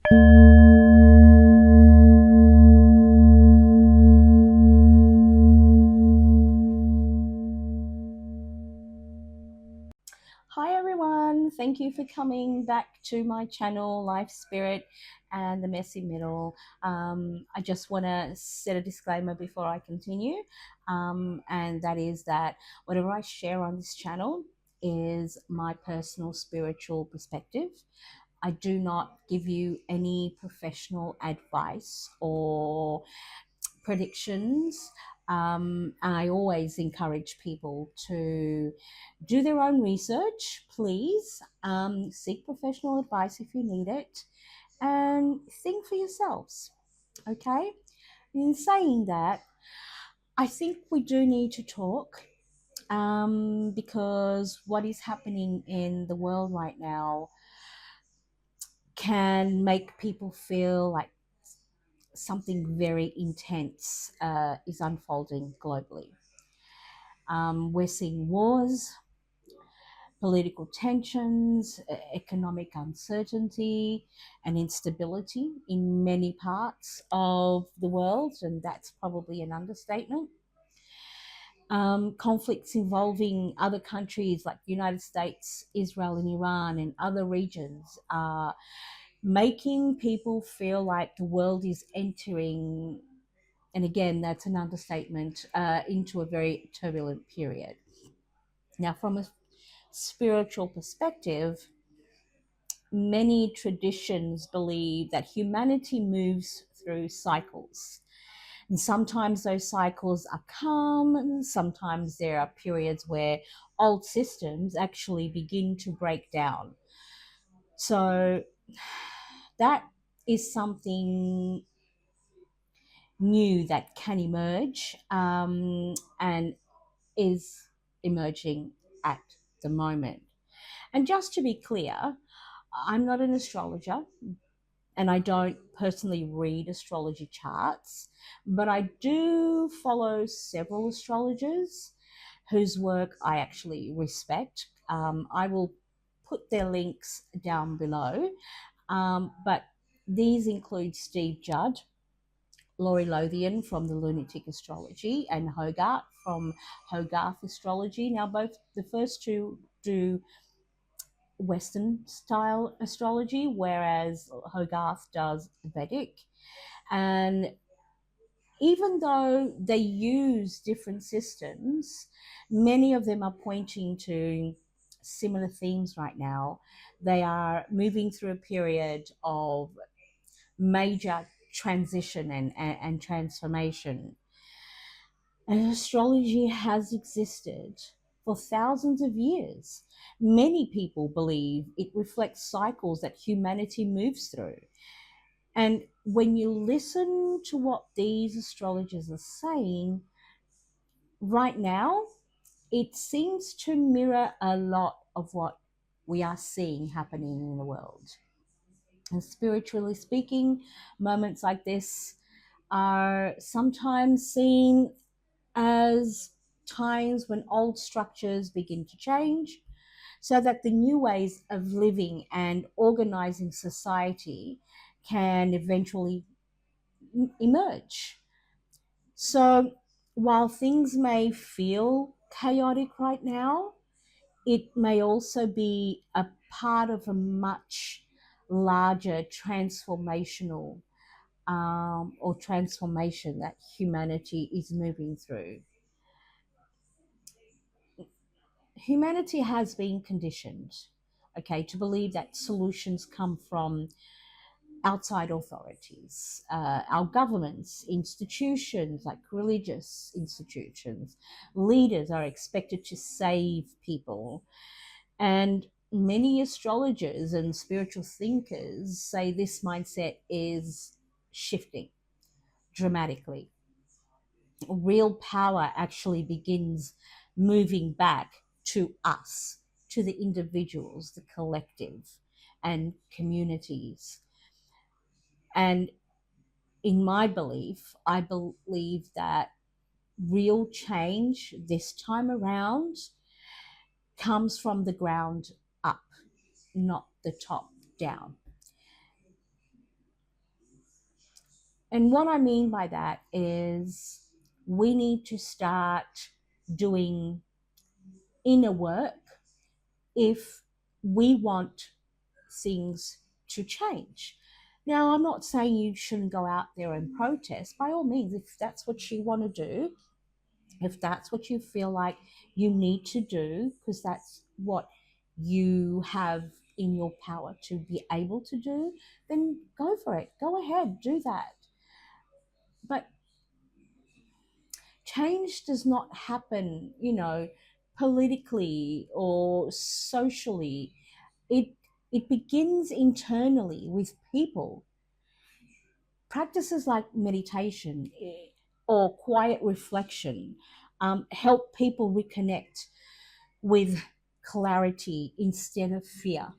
Hi everyone, thank you for coming back to my channel, Life Spirit and the Messy Middle. I just want to set a disclaimer before I continue, and that is that whatever I share on this channel is my personal spiritual perspective. I do not give you any professional advice or predictions. And I always encourage people to do their own research, please. Seek professional advice if you need it, and think for yourselves. Okay? In saying that, I think we do need to talk, because what is happening in the world right now can make people feel like something very intense is unfolding globally. We're seeing wars, political tensions, economic uncertainty, and instability in many parts of the world, and that's probably an understatement. Conflicts involving other countries like the United States, Israel, and Iran, and other regions are making people feel like the world is entering, and again, that's an understatement, into a very turbulent period. Now, from a spiritual perspective, many traditions believe that humanity moves through cycles. And sometimes those cycles are calm, and sometimes there are periods where old systems actually begin to break down. So that is something new that can emerge, and is emerging at the moment. And just to be clear, I'm not an astrologer and I don't personally read astrology charts, but I do follow several astrologers whose work I actually respect. I will put their links down below, but these include Steve Judd, Laurie Lothian from the Lunatic Astrology, and Hogarth from Hogarth Astrology. Now, both the first two do Western style astrology, whereas Hogarth does Vedic. And even though they use different systems, many of them are pointing to similar themes right now. They are moving through a period of major transition and transformation. And astrology has existed for thousands of years. Many people believe it reflects cycles that humanity moves through. And when you listen to what these astrologers are saying right now, it seems to mirror a lot of what we are seeing happening in the world. And spiritually speaking, moments like this are sometimes seen as times when old structures begin to change so that the new ways of living and organizing society can eventually emerge. So while things may feel chaotic right now, it may also be a part of a much larger transformational, or transformation that humanity is moving through. Humanity has been conditioned, okay, to believe that solutions come from outside authorities, our governments, institutions like religious institutions, leaders are expected to save people. And many astrologers and spiritual thinkers say this mindset is shifting dramatically. Real power actually begins moving back to us, to the individuals, the collective, and communities. And in my belief, I believe that real change this time around comes from the ground up, not the top down. And what I mean by that is we need to start doing inner work if we want things to change. Now, I'm not saying you shouldn't go out there and protest. By all means, if that's what you want to do, if that's what you feel like you need to do, because that's what you have in your power to be able to do, then go for it. Go ahead, do that. But change does not happen, politically or socially. It begins internally with people. Practices like meditation or quiet reflection help people reconnect with clarity instead of fear.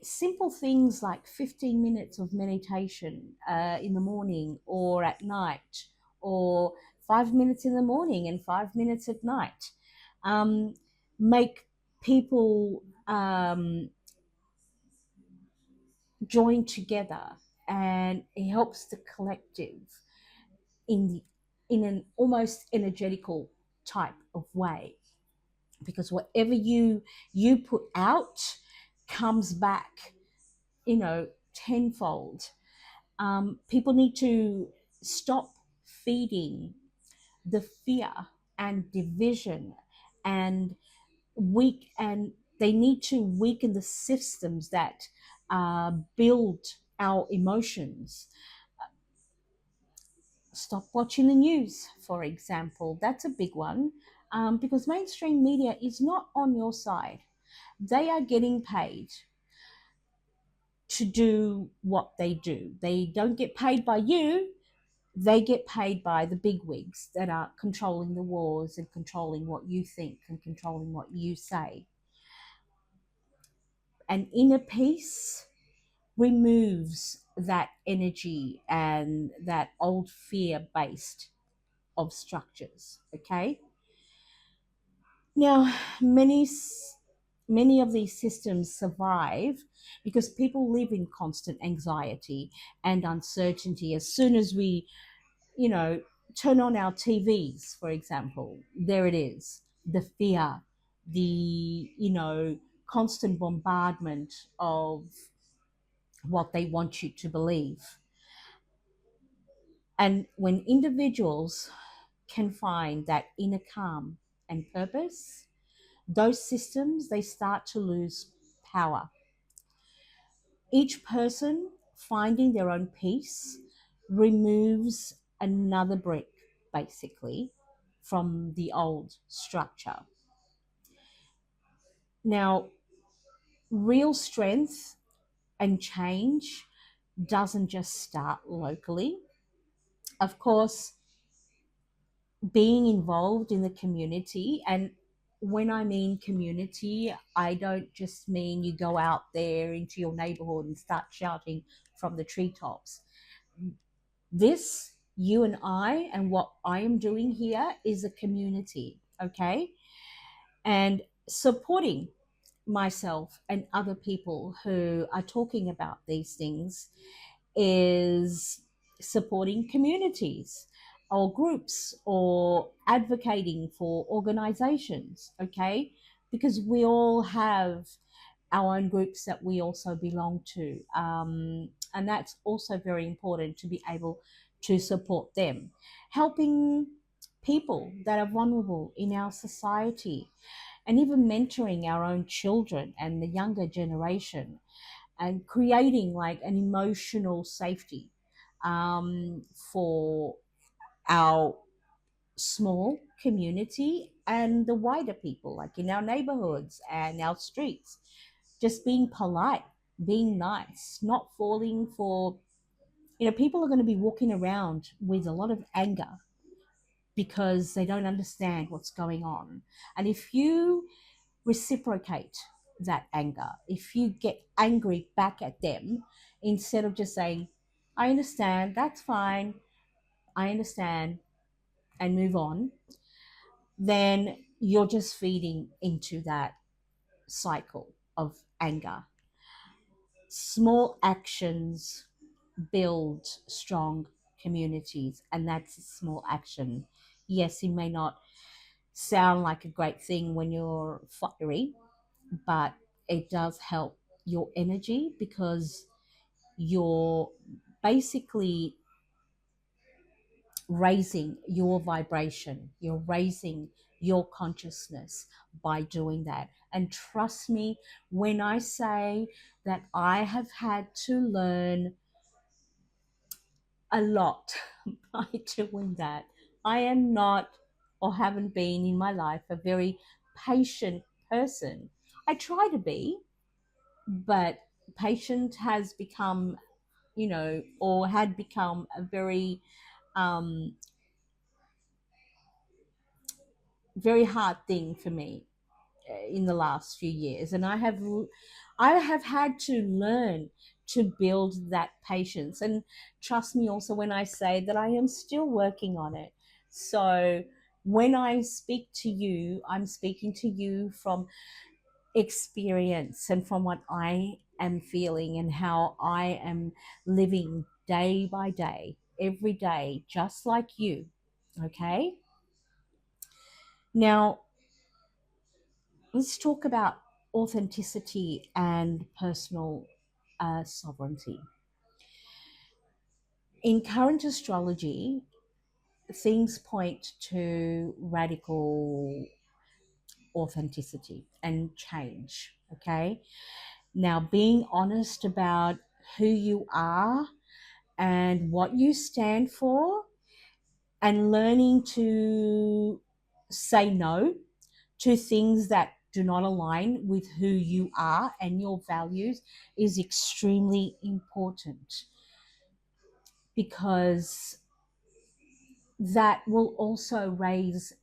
Simple things like 15 minutes of meditation in the morning or at night, or 5 minutes in the morning and 5 minutes at night, um, make people join together, and it helps the collective in an almost energetical type of way, because whatever you put out comes back, tenfold. People need to stop feeding the fear and division and and they need to weaken the systems that build our emotions. Stop watching the news, for example. That's a big one, because mainstream media is not on your side. They are getting paid to do what they do. They don't get paid by you, they get paid by the big wigs that are controlling the wars and controlling what you think and controlling what you say. And inner peace removes that energy and that old fear based of structures. Okay. Now, many of these systems survive because people live in constant anxiety and uncertainty. As soon as we, you know, turn on our TVs, for example, there it is, the fear, the, constant bombardment of what they want you to believe. And when individuals can find that inner calm and purpose, those systems, they start to lose power. Each person finding their own peace removes another brick, basically, from the old structure. Now, real strength and change doesn't just start locally. Of course, being involved in the community, and when I mean community, I don't just mean you go out there into your neighborhood and start shouting from the treetops. This, you and I, and what I am doing here is a community, okay? And supporting myself and other people who are talking about these things is supporting communities or groups or advocating for organizations, okay? Because we all have our own groups that we also belong to. And that's also very important to be able to support them. Helping people that are vulnerable in our society, and even mentoring our own children and the younger generation, and creating like an emotional safety for our small community and the wider people, like in our neighborhoods and our streets. Just being polite, being nice, not falling for, people are going to be walking around with a lot of anger because they don't understand what's going on. And if you reciprocate that anger, if you get angry back at them, instead of just saying, I understand, that's fine, I understand, and move on, then you're just feeding into that cycle of anger. Small actions build strong communities, and that's a small action. Yes, it may not sound like a great thing when you're fiery, but it does help your energy because you're basically raising your vibration, you're raising your consciousness by doing that. And trust me when I say that I have had to learn a lot by doing that. I am not, or haven't been in my life, a very patient person. I try to be, but patient has become, or had become a very, um, very hard thing for me in the last few years, and I have had to learn to build that patience. And trust me also when I say that I am still working on it. So when I speak to you, I'm speaking to you from experience and from what I am feeling and how I am living day by day, every day, just like you. Okay, now let's talk about authenticity and personal sovereignty. In current astrology, things point to radical authenticity and change. Okay. Now, being honest about who you are and what you stand for, and learning to say no to things that do not align with who you are and your values is extremely important, because that will also raise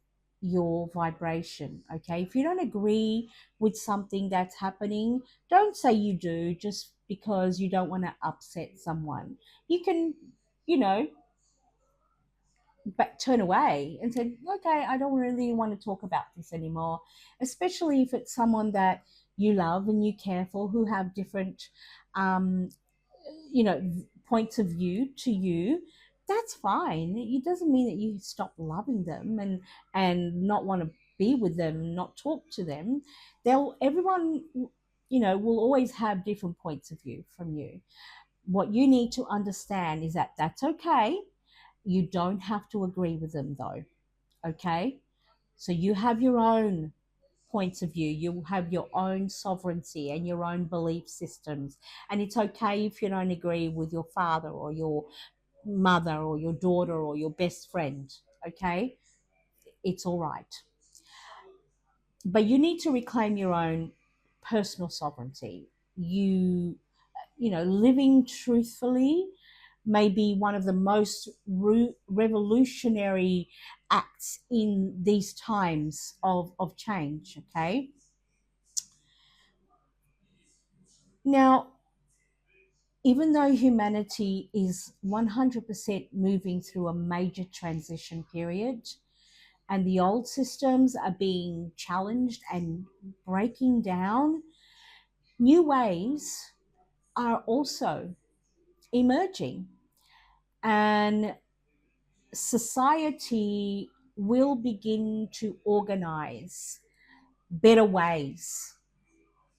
your vibration. Okay, if you don't agree with something that's happening, don't say you do just because you don't want to upset someone. You can, you know but turn away and say, okay, I don't really want to talk about this anymore, especially if it's someone that you love and you care for, who have different um, you know points of view to you. That's fine. It doesn't mean that you stop loving them and not want to be with them, not talk to them. They'll everyone will always have different points of view from you. What you need to understand is that that's okay. You don't have to agree with them though. Okay, so you have your own points of view, you have your own sovereignty and your own belief systems, and it's okay if you don't agree with your father or your mother or your daughter or your best friend. Okay, it's all right, but you need to reclaim your own personal sovereignty. Living truthfully may be one of the most revolutionary acts in these times of change. Okay, now, even though humanity is 100% moving through a major transition period and the old systems are being challenged and breaking down, new ways are also emerging, and society will begin to organize better ways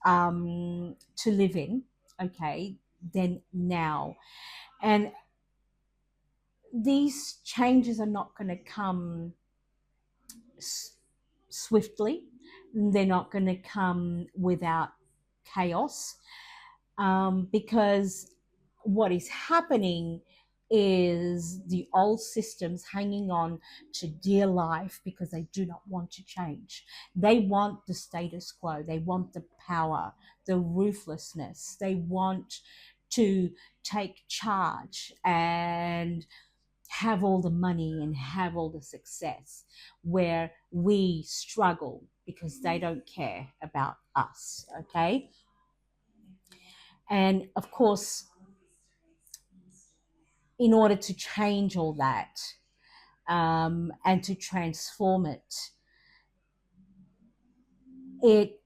to live in, okay, than now. And these changes are not going to come swiftly, they're not going to come without chaos, because what is happening is the old systems hanging on to dear life because they do not want to change. They want the status quo, they want the power, the ruthlessness, they want to take charge and have all the money and have all the success, where we struggle because they don't care about us. Okay, and of course, in order to change all that, and to transform it, it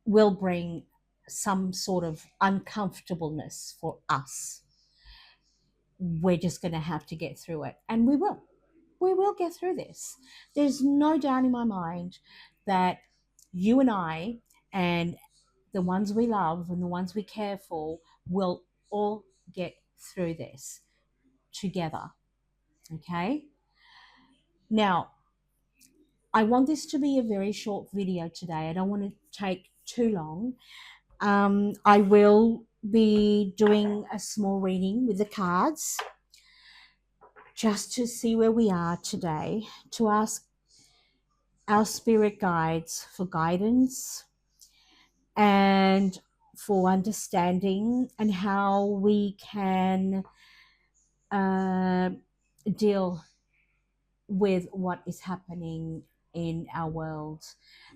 will bring some sort of uncomfortableness for us. we're just going to have to get through it. And we will. We will get through this. There's no doubt in my mind that you and I and the ones we love and the ones we care for will all get through this together. Okay? Now, I want this to be a very short video today. I don't want to take too long. I will be doing a small reading with the cards just to see where we are today, to ask our spirit guides for guidance and for understanding and how we can uh, deal with what is happening in our world.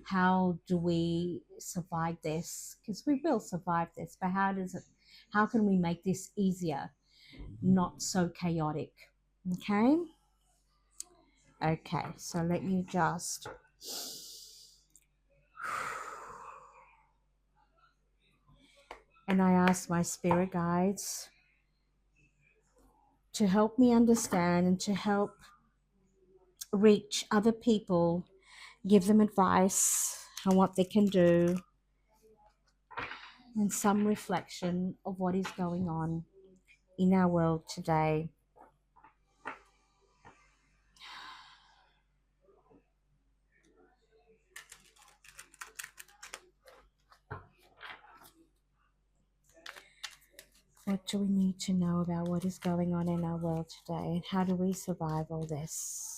How do we survive this? Because we will survive this, but how can we make this easier, not so chaotic? Okay. Okay, so let me just and I ask my spirit guides to help me understand and to help reach other people, give them advice on what they can do, and some reflection of what is going on in our world today. What do we need to know about what is going on in our world today, and how do we survive all this?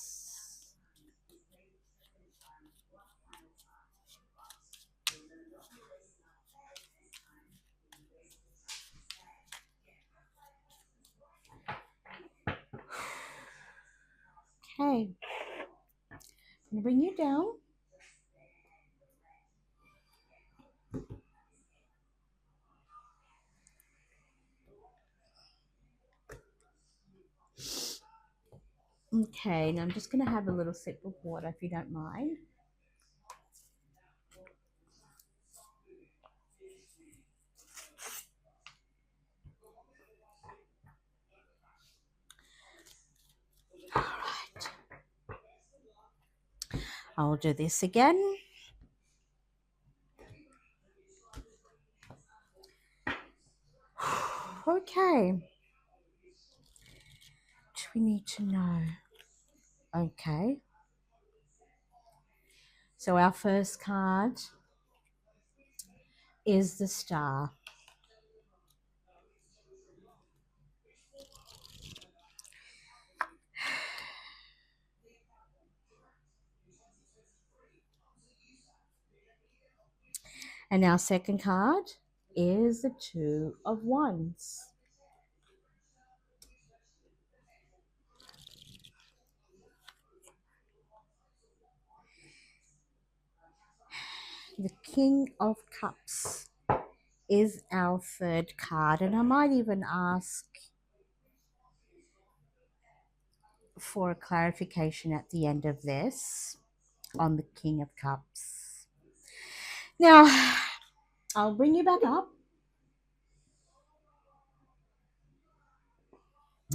Okay, I'm going to bring you down. Okay, now I'm just going to have a little sip of water if you don't mind. All right. I'll do this again. Okay. What do we need to know? Okay. So our first card is the Star. And our second card is the Two of Wands. The King of Cups is our third card. And I might even ask for a clarification at the end of this on the King of Cups. Now, I'll bring you back up.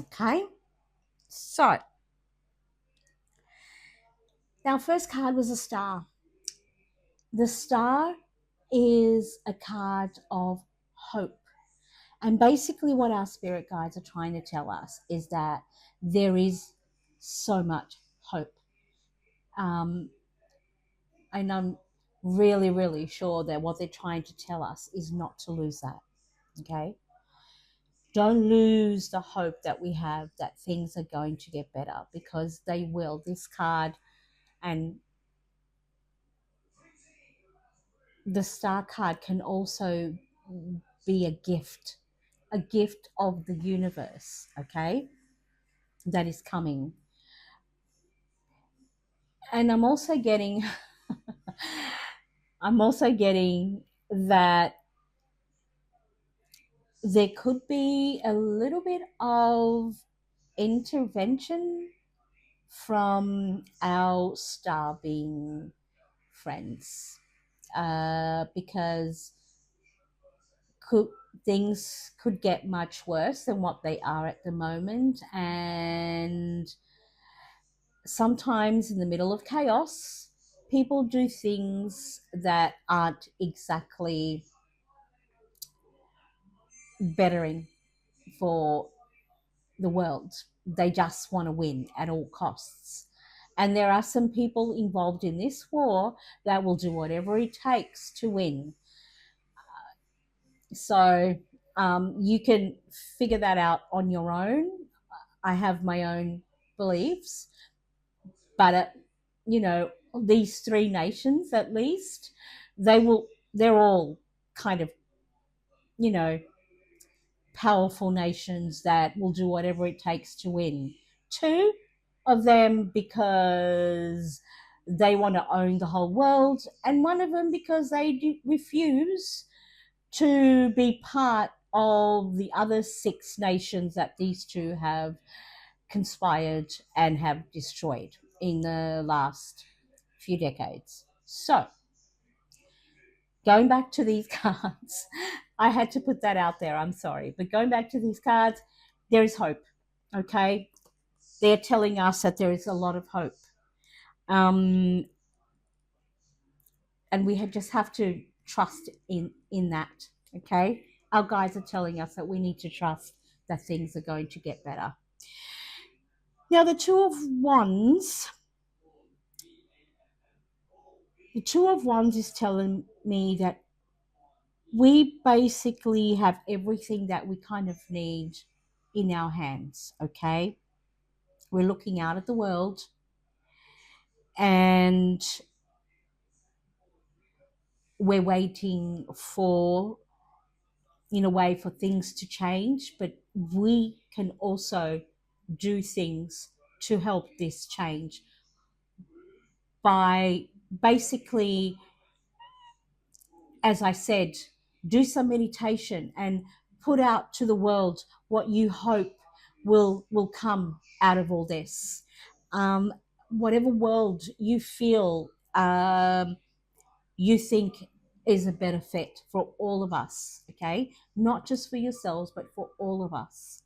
Okay. So, our first card was a Star. The Star is a card of hope. And basically, what our spirit guides are trying to tell us is that there is so much hope. And I'm really, really sure that what they're trying to tell us is not to lose that. Okay? Don't lose the hope that we have that things are going to get better, because they will. This card and the Star card can also be a gift of the universe, okay, that is coming. And I'm also getting that there could be a little bit of intervention from our star being friends, because things could get much worse than what they are at the moment. And sometimes in the middle of chaos, people do things that aren't exactly bettering for the world. They just want to win at all costs. And there are some people involved in this war that will do whatever it takes to win. So you can figure that out on your own. I have my own beliefs, but you know, these three nations at least, they're all kind of, you know, powerful nations that will do whatever it takes to win. Two of them because they want to own the whole world, and one of them because they refuse to be part of the other six nations that these two have conspired and have destroyed in the last few decades. So, going back to these cards, I had to put that out there. I'm sorry. But going back to these cards, there is hope. Okay. They're telling us that there is a lot of hope. Um, and we just have to trust in that. Okay. Our guides are telling us that we need to trust that things are going to get better. Now, the Two of Wands is telling me that we basically have everything that we kind of need in our hands, okay? We're looking out at the world and we're waiting for, in a way, for things to change, but we can also do things to help this change by basically, as I said, do some meditation and put out to the world what you hope will come out of all this. Whatever world you feel you think is a better fit for all of us, okay? Not just for yourselves, but for all of us.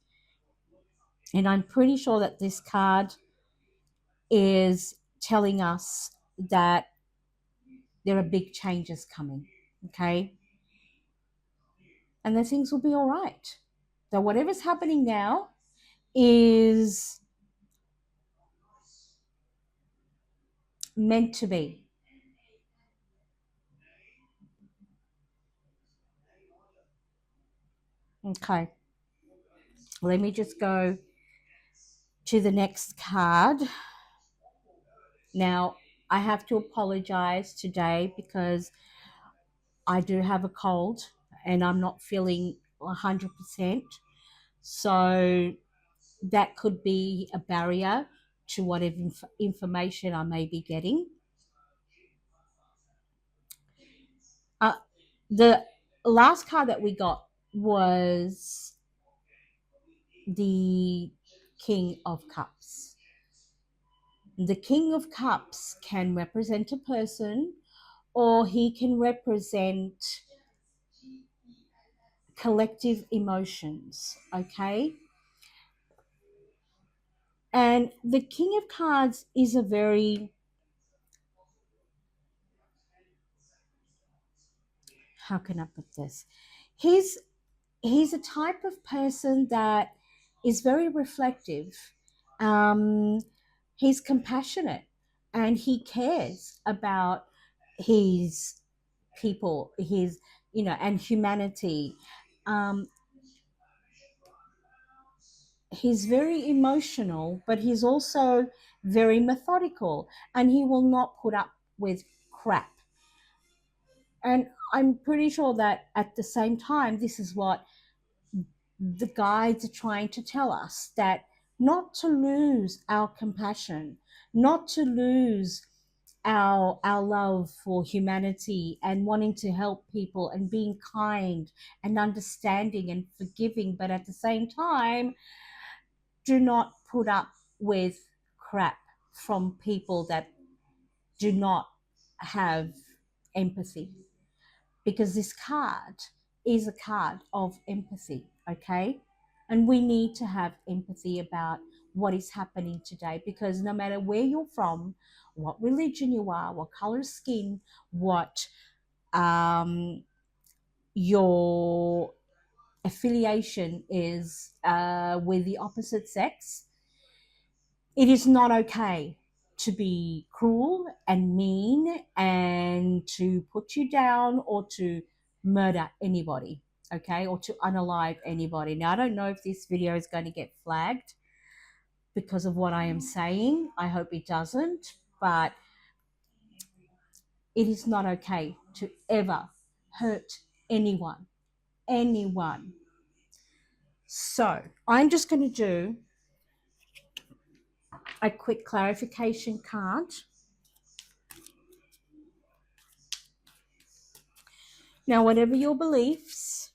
And I'm pretty sure that this card is telling us that there are big changes coming, okay? And then things will be all right. So whatever's happening now is meant to be. Okay. Let me just go to the next card. Now, I have to apologize today because I do have a cold and I'm not feeling 100%. So that could be a barrier to whatever information I may be getting. Uh, the last card that we got was the King of Cups. The King of Cups can represent a person or he can represent collective emotions, okay? And the King of Cards is a very, how can I put this? He's he's a type of person that is very reflective. Um, he's compassionate and he cares about his people, his, you know, and humanity. Um, he's very emotional, but he's also very methodical and he will not put up with crap. And I'm pretty sure that at the same time, this is what the guides are trying to tell us, that not to lose our compassion, not to lose our love for humanity and wanting to help people and being kind and understanding and forgiving, but at the same time, do not put up with crap from people that do not have empathy, because this card is a card of empathy, okay? And we need to have empathy about what is happening today, because no matter where you're from, what religion you are, what color skin, what um, your affiliation is with the opposite sex, it is not okay to be cruel and mean and to put you down or to murder anybody, okay, or to unalive anybody. Now, I don't know if this video is going to get flagged because of what I am saying. I hope it doesn't, but it is not okay to ever hurt anyone. Anyone. So, I'm just going to do a quick clarification card. Now, whatever your beliefs,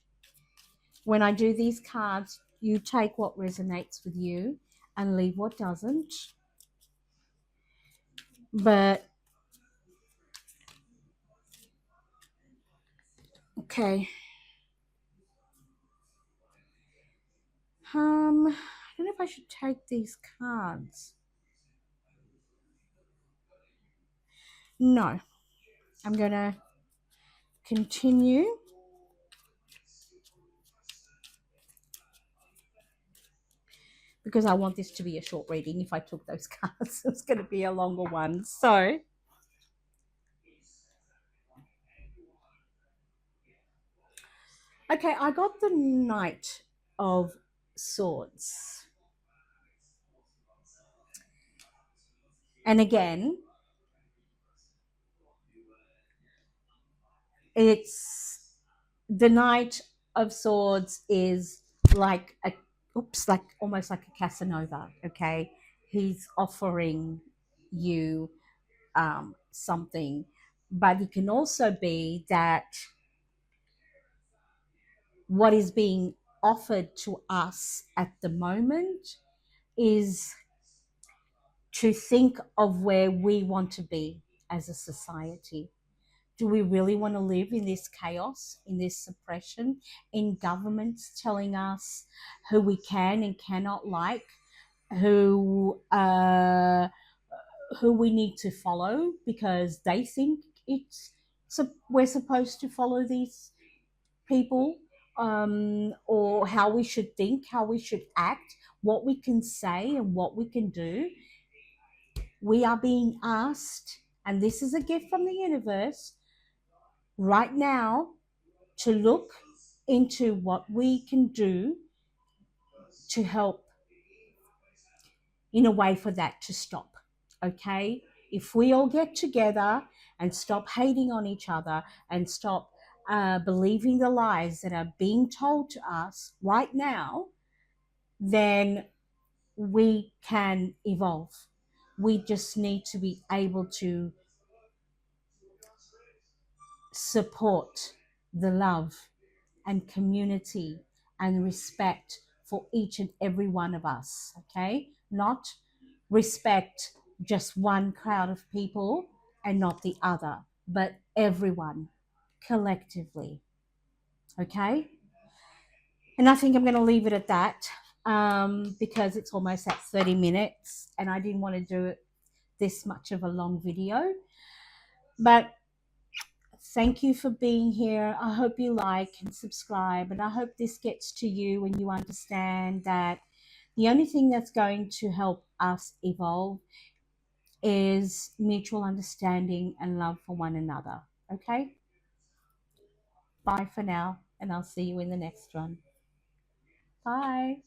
when I do these cards, you take what resonates with you and leave what doesn't. But, okay. I don't know if I should take these cards. No, I'm going to continue because I want this to be a short reading. If I took those cards, it's going to be a longer one. So, okay, I got the Knight of Swords. And again, it's the Knight of Swords is like a like almost like a Casanova, okay? He's offering you something, but it can also be that what is being offered to us at the moment is to think of where we want to be as a society. Do we really want to live in this chaos, in this suppression, in governments telling us who we can and cannot like, who we need to follow because they think it's so we're supposed to follow these people, or how we should think, how we should act, what we can say and what we can do. We are being asked, and this is a gift from the universe right now, to look into what we can do to help in a way for that to stop. Okay? If we all get together and stop hating on each other and stop believing the lies that are being told to us right now, then we can evolve. We just need to be able to support the love and community and respect for each and every one of us, okay? Not respect just one crowd of people and not the other, but everyone collectively, okay? And I think I'm going to leave it at that, because it's almost at 30 minutes and I didn't want to do this much of a long video. But thank you for being here. I hope you like and subscribe, and I hope this gets to you and you understand that the only thing that's going to help us evolve is mutual understanding and love for one another. Okay? Bye for now, and I'll see you in the next one. Bye.